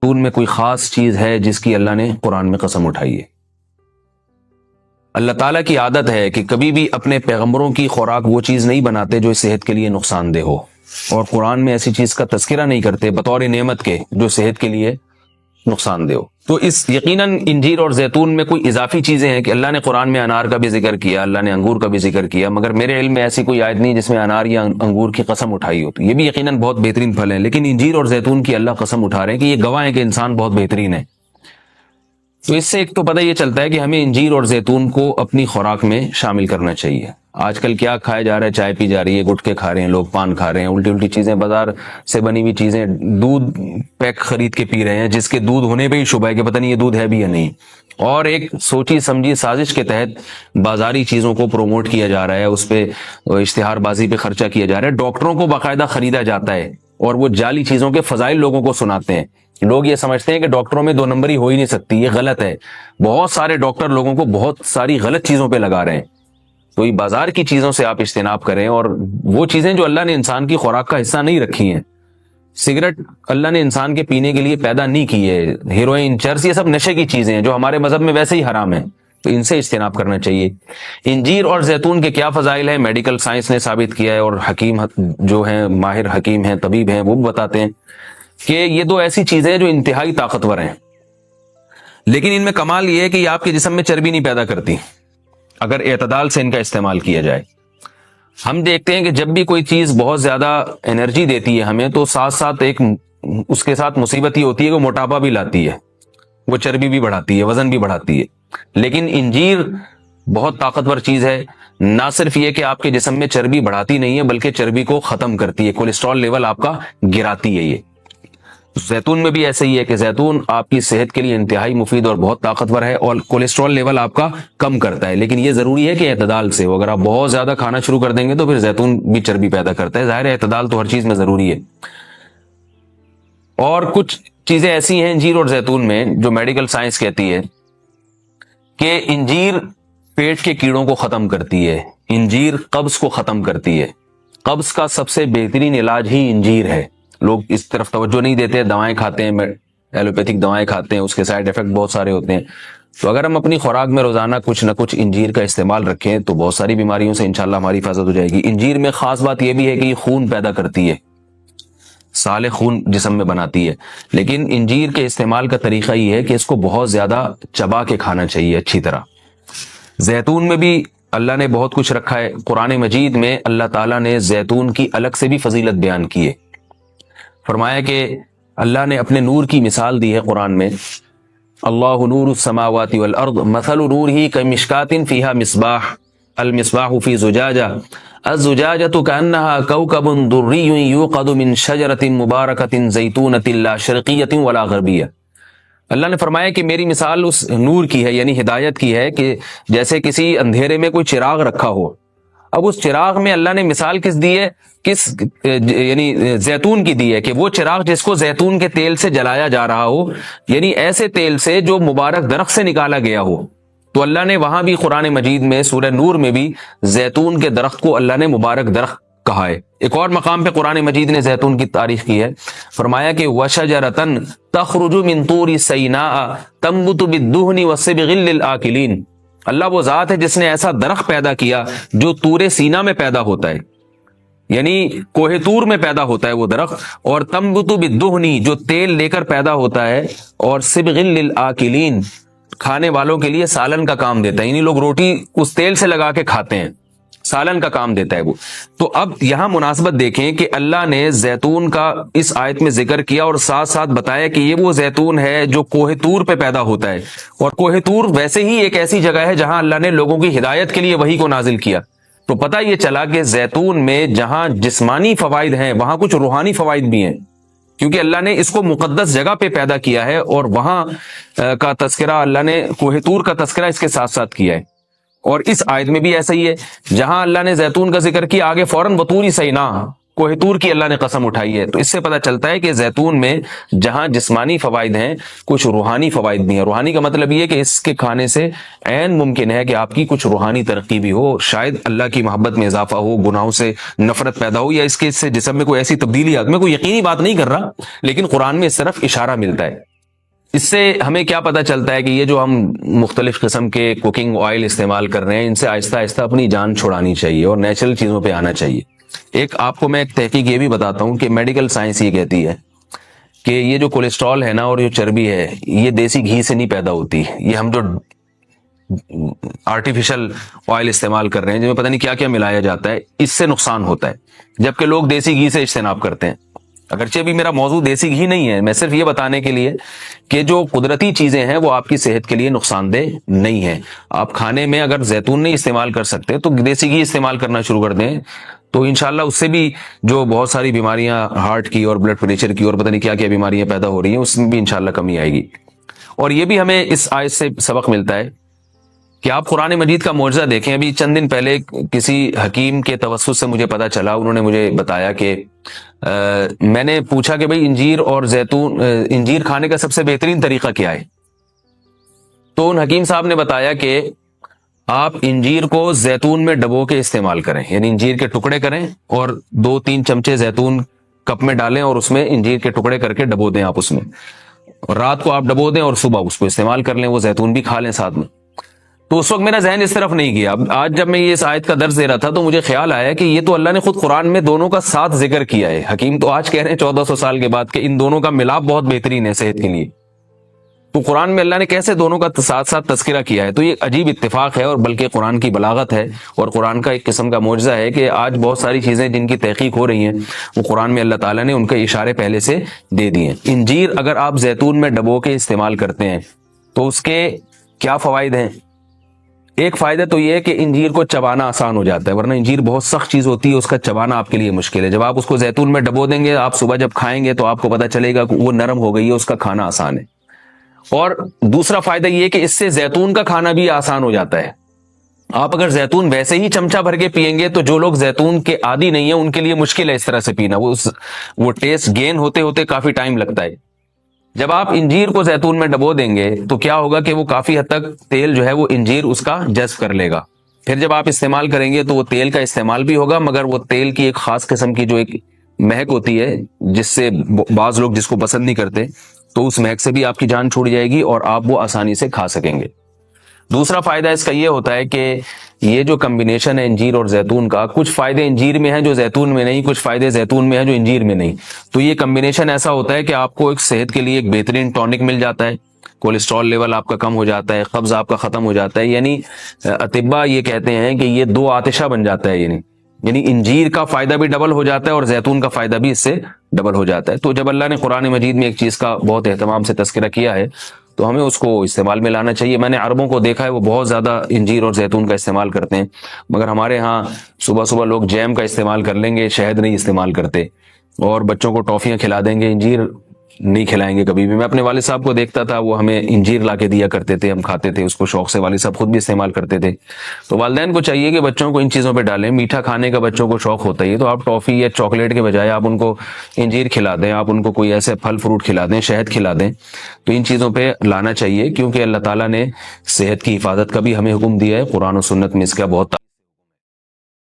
زیتون میں کوئی خاص چیز ہے جس کی اللہ نے قرآن میں قسم اٹھائی ہے؟ اللہ تعالیٰ کی عادت ہے کہ کبھی بھی اپنے پیغمبروں کی خوراک وہ چیز نہیں بناتے جو صحت کے لیے نقصان دہ ہو، اور قرآن میں ایسی چیز کا تذکرہ نہیں کرتے بطور نعمت کے جو صحت کے لیے نقصان دہ ہو۔ تو اس یقیناً انجیر اور زیتون میں کوئی اضافی چیزیں ہیں کہ اللہ نے قرآن میں انار کا بھی ذکر کیا، اللہ نے انگور کا بھی ذکر کیا، مگر میرے علم میں ایسی کوئی آیت نہیں جس میں انار یا انگور کی قسم اٹھائی ہو۔ تو یہ بھی یقیناً بہت بہترین پھل ہیں، لیکن انجیر اور زیتون کی اللہ قسم اٹھا رہے ہیں کہ یہ گواہ ہیں کہ انسان بہت بہترین ہے۔ تو اس سے ایک تو پتہ یہ چلتا ہے کہ ہمیں انجیر اور زیتون کو اپنی خوراک میں شامل کرنا چاہیے۔ آج کل کیا کھایا جا رہا ہے؟ چائے پی جا رہی ہے، گٹکے کھا رہے ہیں لوگ، پان کھا رہے ہیں، الٹی الٹی چیزیں، بازار سے بنی ہوئی چیزیں، دودھ پیک خرید کے پی رہے ہیں جس کے دودھ ہونے پہ ہی شبہ ہے کہ پتہ نہیں یہ دودھ ہے بھی یا نہیں، اور ایک سوچی سمجھی سازش کے تحت بازاری چیزوں کو پروموٹ کیا جا رہا ہے، اس پہ اشتہار بازی پہ خرچہ کیا جا رہا ہے، ڈاکٹروں کو باقاعدہ خریدا جاتا ہے اور وہ جعلی چیزوں کے فضائل لوگوں کو سناتے ہیں۔ لوگ یہ سمجھتے ہیں کہ ڈاکٹروں میں 2 نمبری ہو ہی نہیں سکتی، یہ غلط ہے۔ بہت سارے ڈاکٹر لوگوں کو بہت ساری غلط چیزوں پہ لگا رہے ہیں۔ تو یہ بازار کی چیزوں سے آپ اجتناب کریں، اور وہ چیزیں جو اللہ نے انسان کی خوراک کا حصہ نہیں رکھی ہیں، سگریٹ اللہ نے انسان کے پینے کے لیے پیدا نہیں کی ہے، ہیروئن، چرس، یہ سب نشے کی چیزیں ہیں جو ہمارے مذہب میں ویسے ہی حرام ہیں، تو ان سے اجتناب کرنا چاہیے۔ انجیر اور زیتون کے کیا فضائل ہیں؟ میڈیکل سائنس نے ثابت کیا ہے، اور حکیم جو ہیں، ماہر حکیم ہیں، طبیب ہیں، وہ بھی بتاتے ہیں کہ یہ 2 ایسی چیزیں ہیں جو انتہائی طاقتور ہیں، لیکن ان میں کمال یہ ہے کہ یہ آپ کے جسم میں چربی نہیں پیدا کرتی اگر اعتدال سے ان کا استعمال کیا جائے۔ ہم دیکھتے ہیں کہ جب بھی کوئی چیز بہت زیادہ انرجی دیتی ہے ہمیں، تو ساتھ ساتھ ایک اس کے ساتھ مصیبت ہی ہوتی ہے کہ وہ موٹاپا بھی لاتی ہے، وہ چربی بھی بڑھاتی ہے، وزن بھی بڑھاتی ہے۔ لیکن انجیر بہت طاقتور چیز ہے، نہ صرف یہ کہ آپ کے جسم میں چربی بڑھاتی نہیں ہے بلکہ چربی کو ختم کرتی ہے، کولیسٹرول لیول آپ کا گراتی ہے۔ یہ زیتون میں بھی ایسا ہی ہے کہ زیتون آپ کی صحت کے لیے انتہائی مفید اور بہت طاقتور ہے، اور کولیسٹرول لیول آپ کا کم کرتا ہے، لیکن یہ ضروری ہے کہ اعتدال سے ہو۔ اگر آپ بہت زیادہ کھانا شروع کر دیں گے تو پھر زیتون بھی چربی پیدا کرتا ہے، ظاہر ہے اعتدال تو ہر چیز میں ضروری ہے۔ اور کچھ چیزیں ایسی ہیں انجیر اور زیتون میں جو میڈیکل سائنس کہتی ہے کہ انجیر پیٹ کے کیڑوں کو ختم کرتی ہے، انجیر قبض کو ختم کرتی ہے، قبض کا سب سے بہترین علاج ہی انجیر ہے۔ لوگ اس طرف توجہ نہیں دیتے، دوائیں کھاتے ہیں، ایلوپیتھک دوائیں کھاتے ہیں، اس کے سائیڈ ایفیکٹ بہت سارے ہوتے ہیں۔ تو اگر ہم اپنی خوراک میں روزانہ کچھ نہ کچھ انجیر کا استعمال رکھیں تو بہت ساری بیماریوں سے انشاءاللہ ہماری حفاظت ہو جائے گی۔ انجیر میں خاص بات یہ بھی ہے کہ یہ خون پیدا کرتی ہے، سالے خون جسم میں بناتی ہے، لیکن انجیر کے استعمال کا طریقہ یہ ہے کہ اس کو بہت زیادہ چبا کے کھانا چاہیے اچھی طرح۔ زیتون میں بھی اللہ نے بہت کچھ رکھا ہے، قرآن مجید میں اللہ تعالیٰ نے زیتون کی الگ سے بھی فضیلت بیان کی ہے۔ فرمایا کہ اللہ نے اپنے نور کی مثال دی ہے قرآن میں، اللہ نور السماوات والارض مثل نورہ کمشکات فیہا مصباح المصباح فی زجاجہ الزجاجۃ کأنہا کوکب دری یوقد من شجرۃ مبارکۃ زیتونۃ لا شرقیۃ ولا غربیہ۔ اللہ نے فرمایا کہ میری مثال اس نور کی ہے، یعنی ہدایت کی ہے، کہ جیسے کسی اندھیرے میں کوئی چراغ رکھا ہو۔ اب اس چراغ میں اللہ نے مثال کس دی ہے؟ یعنی زیتون کی دی ہے، کہ وہ چراغ جس کو زیتون کے تیل سے جلایا جا رہا ہو، یعنی ایسے تیل سے جو مبارک درخت سے نکالا گیا ہو۔ تو اللہ نے وہاں بھی قرآن مجید میں سورہ نور میں بھی زیتون کے درخت کو اللہ نے مبارک درخت کہا ہے۔ ایک اور مقام پہ قرآن مجید نے زیتون کی تعریف کی ہے، فرمایا کہ وَشَجَرَةً تَخْرُجُ مِن طُورِ سَيْنَاءَ تَنبُتُ بِالدُّهْنِ وَالصِّبْغِ لِلْآكِلِينَ۔ اللہ وہ ذات ہے جس نے ایسا درخت پیدا کیا جو طور سینا میں پیدا ہوتا ہے، یعنی کوہ طور میں پیدا ہوتا ہے وہ درخت، اور تنبت بالدہن جو تیل لے کر پیدا ہوتا ہے، اور صبغ للآکلین کھانے والوں کے لیے سالن کا کام دیتا ہے، یعنی لوگ روٹی اس تیل سے لگا کے کھاتے ہیں، سالن کا کام دیتا ہے وہ۔ تو اب یہاں مناسبت دیکھیں کہ اللہ نے زیتون کا اس آیت میں ذکر کیا اور ساتھ ساتھ بتایا کہ یہ وہ زیتون ہے جو کوہ طور پہ پیدا ہوتا ہے، اور کوہ طور ویسے ہی ایک ایسی جگہ ہے جہاں اللہ نے لوگوں کی ہدایت کے لیے وحی کو نازل کیا۔ تو پتہ یہ چلا کہ زیتون میں جہاں جسمانی فوائد ہیں وہاں کچھ روحانی فوائد بھی ہیں، کیونکہ اللہ نے اس کو مقدس جگہ پہ پیدا کیا ہے، اور وہاں کا تذکرہ اللہ نے کوہ طور کا تذکرہ اس کے ساتھ ساتھ کیا ہے۔ اور اس آیت میں بھی ایسا ہی ہے، جہاں اللہ نے زیتون کا ذکر کیا آگے فوراً بطور سینا کوہ طور کی اللہ نے قسم اٹھائی ہے۔ تو اس سے پتہ چلتا ہے کہ زیتون میں جہاں جسمانی فوائد ہیں کچھ روحانی فوائد بھی ہیں۔ روحانی کا مطلب یہ ہے کہ اس کے کھانے سے عین ممکن ہے کہ آپ کی کچھ روحانی ترقی بھی ہو، شاید اللہ کی محبت میں اضافہ ہو، گناہوں سے نفرت پیدا ہو، یا اس کے سے جسم میں کوئی ایسی تبدیلی آ۔ میں کوئی یقینی بات نہیں کر رہا، لیکن قرآن میں اس طرف اشارہ ملتا ہے۔ اس سے ہمیں کیا پتہ چلتا ہے کہ یہ جو ہم مختلف قسم کے کوکنگ آئل استعمال کر رہے ہیں ان سے آہستہ آہستہ اپنی جان چھڑانی چاہیے اور نیچرل چیزوں پہ آنا چاہیے. ایک آپ کو میں ایک تحقیق یہ بھی بتاتا ہوں کہ میڈیکل سائنس یہ کہتی ہے کہ یہ جو کولیسٹرول ہے نا اور جو چربی ہے یہ دیسی گھی سے نہیں پیدا ہوتی. یہ ہم جو آرٹیفیشل آئل استعمال کر رہے ہیں جن میں پتہ نہیں کیا کیا ملایا جاتا ہے اس سے نقصان ہوتا ہے, جبکہ لوگ دیسی گھی سے اجتناب کرتے ہیں. اگرچہ بھی میرا موضوع دیسی گھی نہیں ہے, میں صرف یہ بتانے کے لیے کہ جو قدرتی چیزیں ہیں وہ آپ کی صحت کے لیے نقصان دہ نہیں ہیں. آپ کھانے میں اگر زیتون نہیں استعمال کر سکتے تو دیسی گھی استعمال کرنا شروع کر دیں, تو انشاءاللہ اس سے بھی جو بہت ساری بیماریاں ہارٹ کی اور بلڈ پریشر کی اور پتہ نہیں کیا کیا بیماریاں پیدا ہو رہی ہیں اس میں بھی انشاءاللہ کمی آئے گی. اور یہ بھی ہمیں اس آیت سے سبق ملتا ہے کہ آپ قرآن مجید کا معجزہ دیکھیں. ابھی چند دن پہلے کسی حکیم کے توسط سے مجھے پتا چلا, انہوں نے مجھے بتایا کہ میں نے پوچھا کہ بھئی انجیر اور زیتون, انجیر کھانے کا سب سے بہترین طریقہ کیا ہے؟ تو ان حکیم صاحب نے بتایا کہ آپ انجیر کو زیتون میں ڈبو کے استعمال کریں, یعنی انجیر کے ٹکڑے کریں اور 2-3 چمچے زیتون کپ میں ڈالیں اور اس میں انجیر کے ٹکڑے کر کے ڈبو دیں آپ اس میں, اور رات کو آپ ڈبو دیں اور صبح اس کو استعمال کر لیں, وہ زیتون بھی کھا لیں ساتھ میں. تو اس وقت میرا ذہن اس طرف نہیں گیا. اب آج جب میں یہ اس آیت کا درس دے رہا تھا تو مجھے خیال آیا کہ یہ تو اللہ نے خود قرآن میں دونوں کا ساتھ ذکر کیا ہے. حکیم تو آج کہہ رہے ہیں 1400 سال کے بعد کہ ان دونوں کا ملاپ بہت بہترین ہے صحت کے لیے, تو قرآن میں اللہ نے کیسے دونوں کا ساتھ ساتھ تذکرہ کیا ہے؟ تو یہ عجیب اتفاق ہے اور بلکہ قرآن کی بلاغت ہے اور قرآن کا ایک قسم کا معجزہ ہے کہ آج بہت ساری چیزیں جن کی تحقیق ہو رہی ہیں وہ قرآن میں اللہ تعالیٰ نے ان کے اشارے پہلے سے دے دیے. انجیر اگر آپ زیتون میں ڈبو کے استعمال کرتے ہیں تو اس کے کیا فوائد ہیں؟ ایک فائدہ تو یہ ہے کہ انجیر کو چبانا آسان ہو جاتا ہے, ورنہ انجیر بہت سخت چیز ہوتی ہے, اس کا چبانا آپ کے لیے مشکل ہے. جب آپ اس کو زیتون میں ڈبو دیں گے, آپ صبح جب کھائیں گے تو آپ کو پتہ چلے گا کہ وہ نرم ہو گئی ہے, اس کا کھانا آسان ہے. اور دوسرا فائدہ یہ ہے کہ اس سے زیتون کا کھانا بھی آسان ہو جاتا ہے. آپ اگر زیتون ویسے ہی چمچہ بھر کے پئیں گے تو جو لوگ زیتون کے عادی نہیں ہیں ان کے لیے مشکل ہے اس طرح سے پینا, وہ ٹیسٹ گین ہوتے ہوتے کافی ٹائم لگتا ہے. جب آپ انجیر کو زیتون میں ڈبو دیں گے تو کیا ہوگا کہ وہ کافی حد تک تیل جو ہے وہ انجیر اس کا جذب کر لے گا. پھر جب آپ استعمال کریں گے تو وہ تیل کا استعمال بھی ہوگا, مگر وہ تیل کی ایک خاص قسم کی جو ایک مہک ہوتی ہے جس سے بعض لوگ جس کو پسند نہیں کرتے, تو اس مہک سے بھی آپ کی جان چھوٹ جائے گی اور آپ وہ آسانی سے کھا سکیں گے. دوسرا فائدہ اس کا یہ ہوتا ہے کہ یہ جو کمبینیشن ہے انجیر اور زیتون کا, کچھ فائدے انجیر میں ہیں جو زیتون میں نہیں, کچھ فائدے زیتون میں ہیں جو انجیر میں نہیں. تو یہ کمبینیشن ایسا ہوتا ہے کہ آپ کو ایک صحت کے لیے ایک بہترین ٹونک مل جاتا ہے, کولیسٹرول لیول آپ کا کم ہو جاتا ہے, قبض آپ کا ختم ہو جاتا ہے. یعنی اطباء یہ کہتے ہیں کہ یہ 2 آتشہ بن جاتا ہے, یعنی انجیر کا فائدہ بھی ڈبل ہو جاتا ہے اور زیتون کا فائدہ بھی اس سے ڈبل ہو جاتا ہے. تو جب اللہ نے قرآن مجید میں ایک چیز کا بہت اہتمام سے تذکرہ کیا ہے تو ہمیں اس کو استعمال میں لانا چاہیے. میں نے عربوں کو دیکھا ہے وہ بہت زیادہ انجیر اور زیتون کا استعمال کرتے ہیں, مگر ہمارے ہاں صبح صبح لوگ جیم کا استعمال کر لیں گے, شہد نہیں استعمال کرتے, اور بچوں کو ٹافیاں کھلا دیں گے, انجیر نہیں کھلائیں گے کبھی بھی. میں اپنے والد صاحب کو دیکھتا تھا, وہ ہمیں انجیر لا کے دیا کرتے تھے, ہم کھاتے تھے اس کو شوق سے, والد صاحب خود بھی استعمال کرتے تھے. تو والدین کو چاہیے کہ بچوں کو ان چیزوں پہ ڈالیں. میٹھا کھانے کا بچوں کو شوق ہوتا ہی ہے, تو آپ ٹافی یا چاکلیٹ کے بجائے آپ ان کو انجیر کھلا دیں, آپ ان کو کوئی ایسے پھل فروٹ کھلا دیں, شہد کھلا دیں. تو ان چیزوں پہ لانا چاہیے, کیونکہ اللہ تعالیٰ نے صحت کی حفاظت کا بھی ہمیں حکم دیا ہے. قرآن و سنت میں اس کا بہت